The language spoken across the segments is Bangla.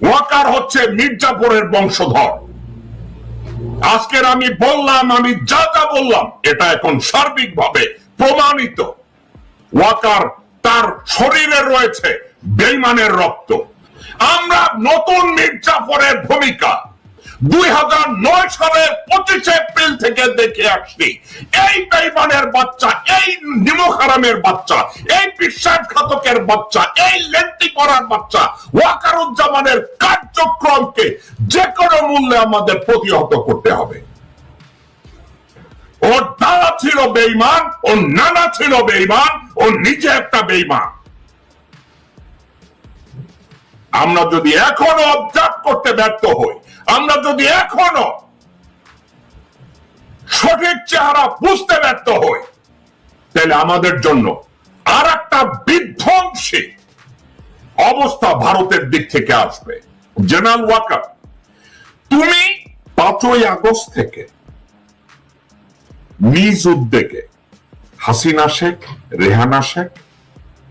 ওয়াকার হচ্ছে মির্জাপুরের বংশধর। আজকের আমি বললাম, আমি যা যা বললাম এটা এখন সার্বিকভাবে প্রমাণিত। ওয়াকার তার শরীরে রয়েছে বেঈমানের রক্ত। আমরা নতুন মির্জাফরের ভূমিকা 2009 সালের 25 এপ্রিল থেকে দেখে আসছি। এই বেঈমানের বাচ্চা, এই নিমক হারামের বাচ্চা, এই বিশ্বাসঘাতকের বাচ্চা, এই লেন্টি করার বাচ্চা ওয়াকারুজ্জামানের কার্যক্রমকে যে কোনো মূল্যে আমাদের প্রতিহত করতে হবে। ওর দাদা ছিল বেঈমান, ওর নানা ছিল বেঈমান, ও নিজে একটা বেঈমান। আমরা যদি এখনো অবজার্ভ করতে ব্যর্থ হই, আমরা যদি এখনো সঠিক চেহারা বুঝতে ব্যর্থ হই, তাহলে আমাদের জন্য আর একটা বিধ্বংসী অবস্থা ভারতের দিক থেকে আসবে। জেনারেল ওয়াকার, তুমি 5ই আগস্ট থেকে নিজ উদ্যোগে হাসিনা শেখ, রেহানা শেখ,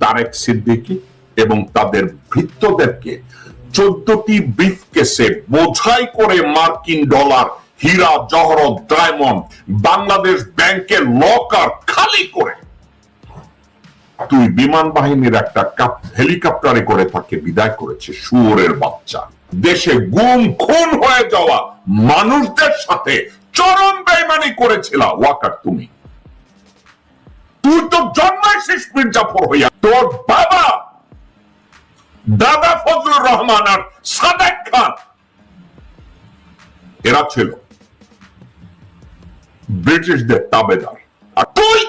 তারেক সিদ্দিকী এবং তাদের ভৃত্যদেরকে 14টি ব্রিফকেসে বোঝাই করে মার্কিন ডলার, হীরা জহরত, ডায়মন্ড, বাংলাদেশ ব্যাংকের লকার খালি করে তুই বিমান বাহিনীর একটা হেলিকপ্টারে করে তাকে বিদায় করেছে। শুয়োরের বাচ্চা। দেশে গুম খুন হয়ে যাওয়া মানুষদের সাথে চরম বেঈমানি করেছিল ওয়াকার। তুই তো জন্মাইছিস মির্জাফর হইয়া। তোর বাবা দাদা ফজলুর রহমান আর সাদেক খান এরা ছিল ব্রিটিশদের তাবেদার, আর তুই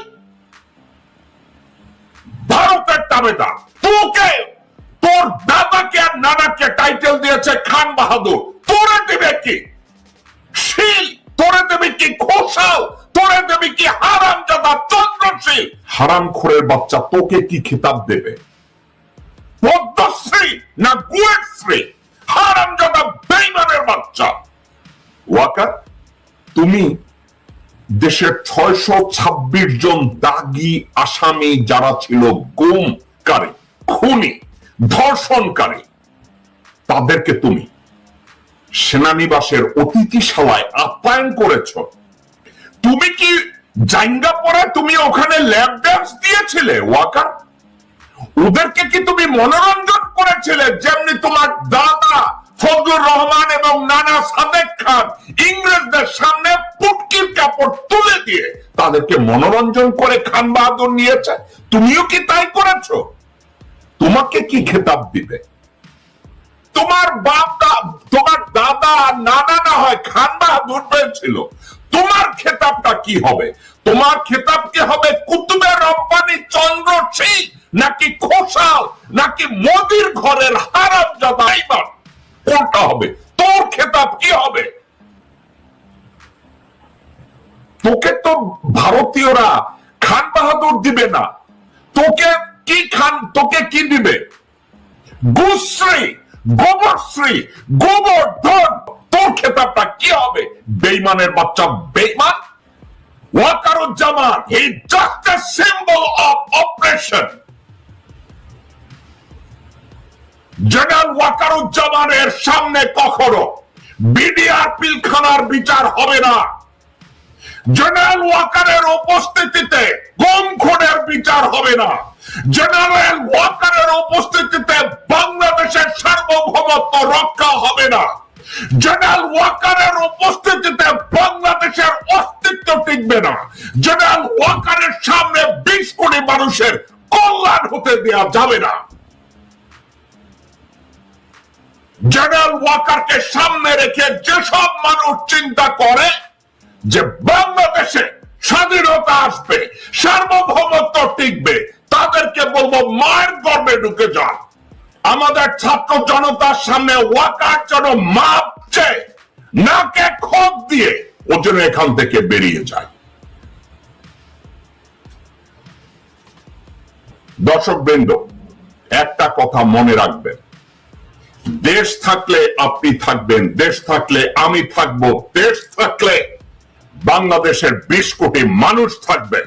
ভারতের তাবেদার। তোকে, তোর দাদাকে আর নানাকে টাইটেল দিয়েছে খান বাহাদুর। তোরে দেবে কি শীল? তোরে দেবে কি খোসাল? তোরে দেবে কি হারামজাদা চন্দ্রশীল? হারামখোরের বাচ্চা তোকে কি খেতাব দেবে? পদ্মশ্রী না গুয়েশ্রী? হারামজাদা বেঈমানের বাচ্চা। ওয়াকার, তুমি দেশের 626 জন দাগী আসামি যারা ছিল গুমকারী, খুনি, ধর্ষণকারী, তাদেরকে তুমি সেনানিবাসের অতিথিশালায় আপ্যায়ন করেছ। তুমি কি জাইঙ্গা পরে তুমি ওখানে ল্যাব ড্যান্স দিয়েছিলে ওয়াকার? ওদেরকে কি তুমি মনোরঞ্জন করেছিলে যেমনি তোমার দাদা ফজলুর রহমান এবং নানা সাদেক খান ইংরেজদের সামনে পুটকির কাপড় তুলে দিয়ে তাদেরকে মনোরঞ্জন করে খান বাহাদুর নিয়েছে? তুমিও কি তাই করেছো? তোমাকে কি খেতাব দিবে? তোমার তোমার দাদা নানা না হয় খান বাহাদুর পেয়েছিল, তোমার খেতাবটা কি হবে? তোমার খেতাব কি হবে কুতুবে রব্বানি চন্দ্রশীল, নাকি খোসাল, নাকি মোদির ঘরের হারামজাদা বেঈমান? কোনটা হবে? তোর খেতাব কি হবে? তোকে তো ভারতীয়রা খান বাহাদুর দিবে না। তোকে কি দিবে? গুশ্রী, গোবরশ্রী, গোবর্ধন। তোর খেতাবটা কি হবে? বেঈমানের বাচ্চা বেঈমান। Wakeruzzaman, he just a symbol of oppression. General ওয়াকারুজ্জামানের সামনে কখনো বিডিআর পিলখানার বিচার হবে না। জেনারেল ওয়াকারের উপস্থিতিতে গুম খুনের বিচার হবে না। জেনারেল ওয়াকারের উপস্থিতিতে বাংলাদেশের সার্বভৌমত্ব রক্ষা হবে না। জেনারেল ওয়াকারের উপস্থিতিতে বাংলাদেশের অস্তিত্ব টিকবে না। জেনারেল ওয়াকারের সামনে 20 কোটি মানুষের কল্যাণ হতে দেওয়া যাবে না। জেনারেল ওয়াকারকে সামনে রেখে যেসব মানুষ চিন্তা করে যে বাংলাদেশে স্বাধীনতা আসবে, সার্বভৌমত্ব টিকবে, তাদেরকে বলবো মায়ের গর্ভে ঢুকে যান। আমাদের ছাত্র জনতার সামনে ওয়াকার যেন মাপ চেয়ে নাকে খোঁজ দিয়ে ও যেন এখান থেকে বেরিয়ে যায়। দর্শকবৃন্দ, একটা কথা মনে রাখবেন, দেশ থাকলে আপনি থাকবেন, দেশ থাকলে আমি থাকবো, দেশ থাকলে বাংলাদেশের 20 কোটি মানুষ থাকবে।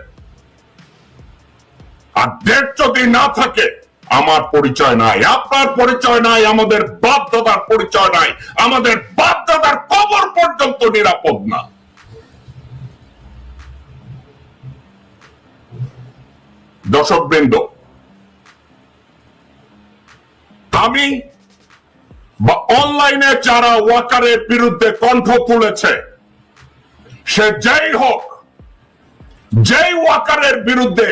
আর দেশ যদি না থাকে আমার পরিচয় নাই, আপনার পরিচয় নাই, আমাদের বাপ দাদার পরিচয় নাই, আমাদের বাপ দাদার কবর পর্যন্ত নিরাপদ না। দর্শকবৃন্দ, আমি বা অনলাইনে যারা ওয়াকারের বিরুদ্ধে কণ্ঠ তুলেছে, সে যেই হোক, যেই ওয়াকারের বিরুদ্ধে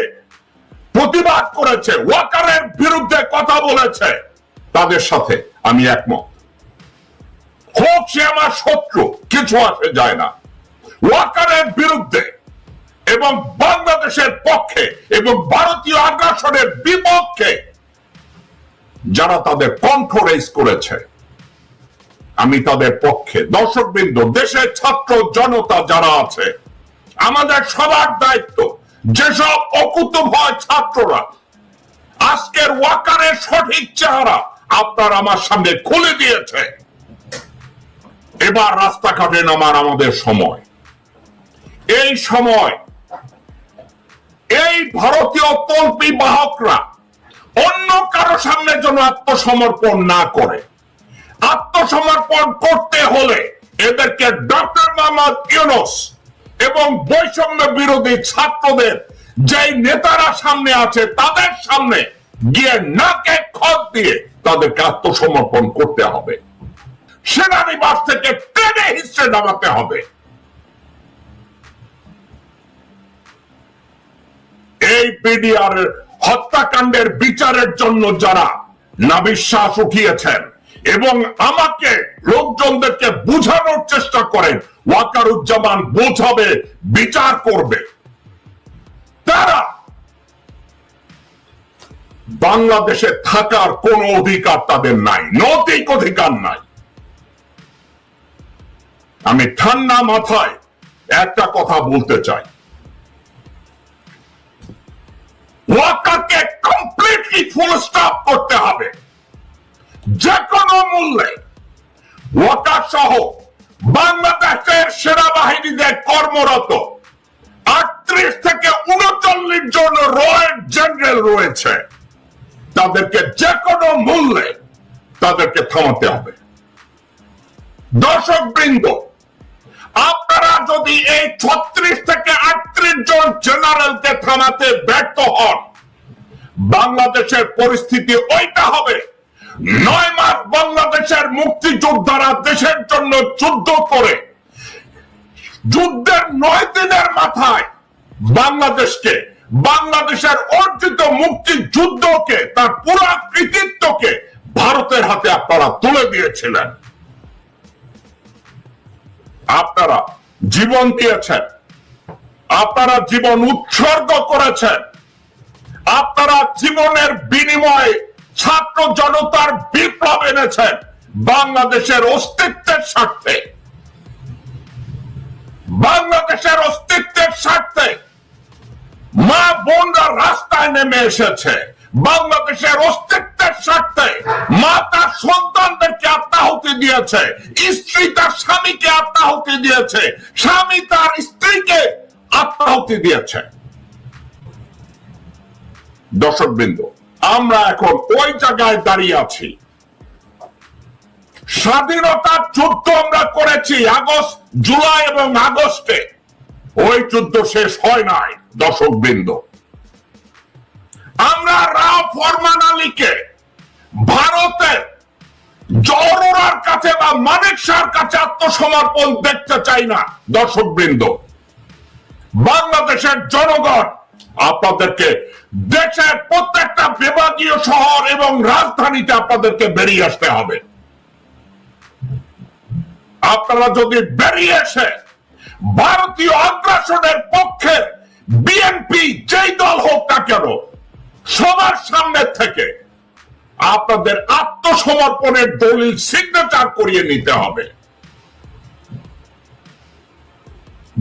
প্রতিবাদ করেছে, ওয়াকারের বিরুদ্ধে কথা বলেছে, তাদের সাথে আমি একমত। হোক সে আমার শত্রু, কিছু আসে যায় না। ওয়াকারের বিরুদ্ধে এবং বাংলাদেশের পক্ষে এবং ভারতীয় আগ্রাসনের বিপক্ষে যারা তাদের কণ্ঠ রেজ করেছে, আমি তাদের পক্ষে। দর্শকবৃন্দ, দেশের ছাত্র জনতা যারা আছে, আমাদের সবার দায়িত্ব, যেসব অকুতভয় ছাত্ররা আজকের ওয়াকারের সঠিক চেহারা আপনার আমার সামনে খুলে দিয়েছে, এবার রাস্তাঘাটে নামার আমাদের সময়। এই সময় এই ভারতীয় তল্পি বাহকরা অন্য কারো সামনে যেন আত্মসমর্পণ না করে। আত্মসমর্পণ করতে হলে এদেরকে ডক্টর মোহাম্মদ ইউনূস এবং বৈষম্য বিরোধী ছাত্রদের যে নেতারা সামনে আছে, তাদের সামনে গিয়ে নাকে খত দিয়ে তাদেরকে আত্মসমর্পণ করতে হবে। সেনানিবাস থেকে টেনে হিস্ট্রে নামাতে হবে। এই বিডিআর হত্যাকাণ্ডের বিচারের জন্য যারা নাবিশ্বাস উঠিয়েছেন এবং আমাকে লোকজনদেরকে বুঝানোর চেষ্টা করেন, ওয়াকারুজ্জামান বোঝাবে, বিচার করবে, তারা বাংলাদেশে থাকার কোন অধিকার তাদের নাই, নৈতিক অধিকার নাই। আমি ঠান্ডা মাথায় একটা কথা বলতে চাই, ওয়াকারকে কমপ্লিটলি ফুল স্টপ করতে হবে যে কোনো মূল্যে। ওয়াকার সহ বাংলাদেশের সেনাবাহিনীতে কর্মরত 38 থেকে 39 জন রয়েল জেনারেল রয়েছে, তাদেরকে যে কোনো মূল্যে তাদেরকে থামাতে হবে। দর্শকবৃন্দ, আপনারা যদি এই 36 থেকে 38 জন জেনারেলকে থামাতে ব্যর্থ হন, বাংলাদেশের পরিস্থিতি ওইটা হবে। 9 মাস বাংলাদেশের মুক্তিযোদ্ধারা দেশের জন্য যুদ্ধ করে, যুদ্ধের 9 দিনের মাথায় বাংলাদেশকে, বাংলাদেশের অর্জিত মুক্তিযুদ্ধকে, তার পুরো কৃতিত্বকে ভারতের হাতে আপনারা তুলে দিয়েছিলেন। আপনারা জীবন দিয়েছেন, আপনারা জীবন উৎসর্গ করেছেন, আপনারা জীবনের বিনিময়ে ছাত্র জনতার বিপ্লব এনেছেন বাংলাদেশের অস্তিত্বের স্বার্থে। বাংলাদেশের অস্তিত্বের স্বার্থে মা বোনরা রাস্তায় নেমে এসেছে। বাংলাদেশের অস্তিত্বের স্বার্থে মা তার সন্তানদেরকে আত্মাহুতি দিয়েছে, স্ত্রী তার স্বামীকে আত্মাহুতি দিয়েছে, স্বামী তার স্ত্রীকে আত্মাহুতি দিয়েছে। দর্শকবৃন্দ, আমরা এখন ওই জায়গায় দাঁড়িয়ে আছি। স্বাধীনতার যুদ্ধ আমরা করেছি আগস্ট, জুলাই এবং আগস্টে, ওই যুদ্ধ শেষ হয় নাই। দর্শকবৃন্দ, আমরা রাও ফরমান আলীকে ভারতের জওহরার কাছে বা মানিক শাহর কাছে আত্মসমর্পণ দেখতে চাই না। দর্শকবৃন্দ, বাংলাদেশের জনগণ আপনাদেরকে দেশের প্রত্যেকটা বিভাগীয় শহর এবং রাজধানীতে আপনাদেরকে বেরিয়ে আসতে হবে। আপনারা যদি বেরিয়ে এসে ভারতীয় আগ্রাসনের পক্ষে বিএনপি যেই দল হোক না কেন, সবার সামনে থেকে আপনাদের আত্মসমর্পণের দলিল সিগনেচার করিয়ে নিতে হবে।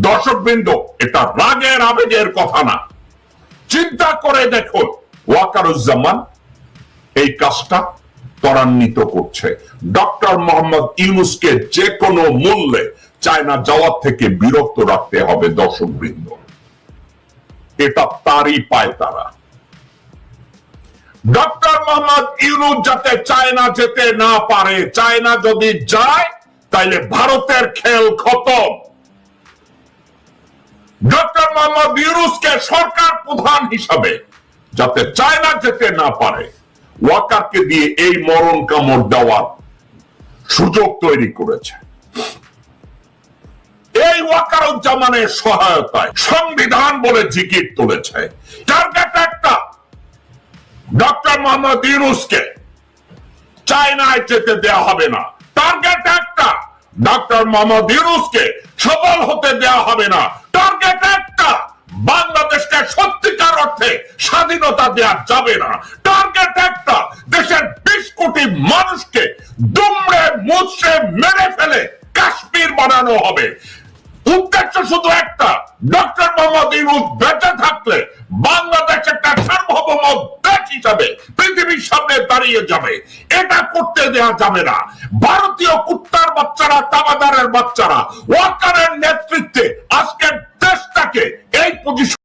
দর্শকবৃন্দ, এটা রাগের আবেগের কথা না। চিন্তা করে দেখুন, ওয়াকারুজ্জামান এই কাজটা ত্বরান্বিত করছে। ডক্টর মোহাম্মদ ইউনূসকে যে কোনো মূল্যে চায়না যাওয়ার থেকে বিরত রাখতে হবে। দর্শকবৃন্দ, এটা তারই পায় তারা। ডক্টর মোহাম্মদ ইউনূস যাতে চায়না যেতে না পারে, চায়না যদি যায় তাইলে ভারতের খেল খতম। ডক্টর মোহাম্মদ ইউনূসকে সরকার প্রধান হিসাবে যাতে চায়না যেতে না পারে, ওয়াকারকে দিয়ে এই মরণ কামড় দেওয়ার সুযোগ তৈরি করেছে। এই ওয়াকারুজ্জামানের সহায়তায় সংবিধান বলে জিকির তুলেছে। টার্গেট একটা, ডক্টর মোহাম্মদ ইউনূসকে চায়নায় যেতে দেওয়া হবে না। টার্গেট একটা, ডক্টর মোহাম্মদ ইউনূসকে সফল হতে দেওয়া হবে না। টার্গেট একটা, বাংলাদেশকে সত্যিকার অর্থে স্বাধীনতা দেওয়া যাবে না। টার্গেট একটা, দেশের 20 কোটি মানুষকে দুমড়ে মুচড়ে মেরে ফেলে কাশ্মীর বানানো হবে। উদ্দেশ্য শুধু একটা, ডক্টর মোহাম্মদ ইউনূস বেঁচে থাকলে বাংলাদেশ একটা সার্বভৌম দেশ হিসাবে পৃথিবীর সামনে দাঁড়িয়ে যাবে। এটা করতে দেওয়া যাবে না। ভারতীয় কুত্তার বাচ্চারা, তাবাদারের বাচ্চারা ওয়াকারের নেতৃত্বে আজকের দেশটাকে এই পজিশন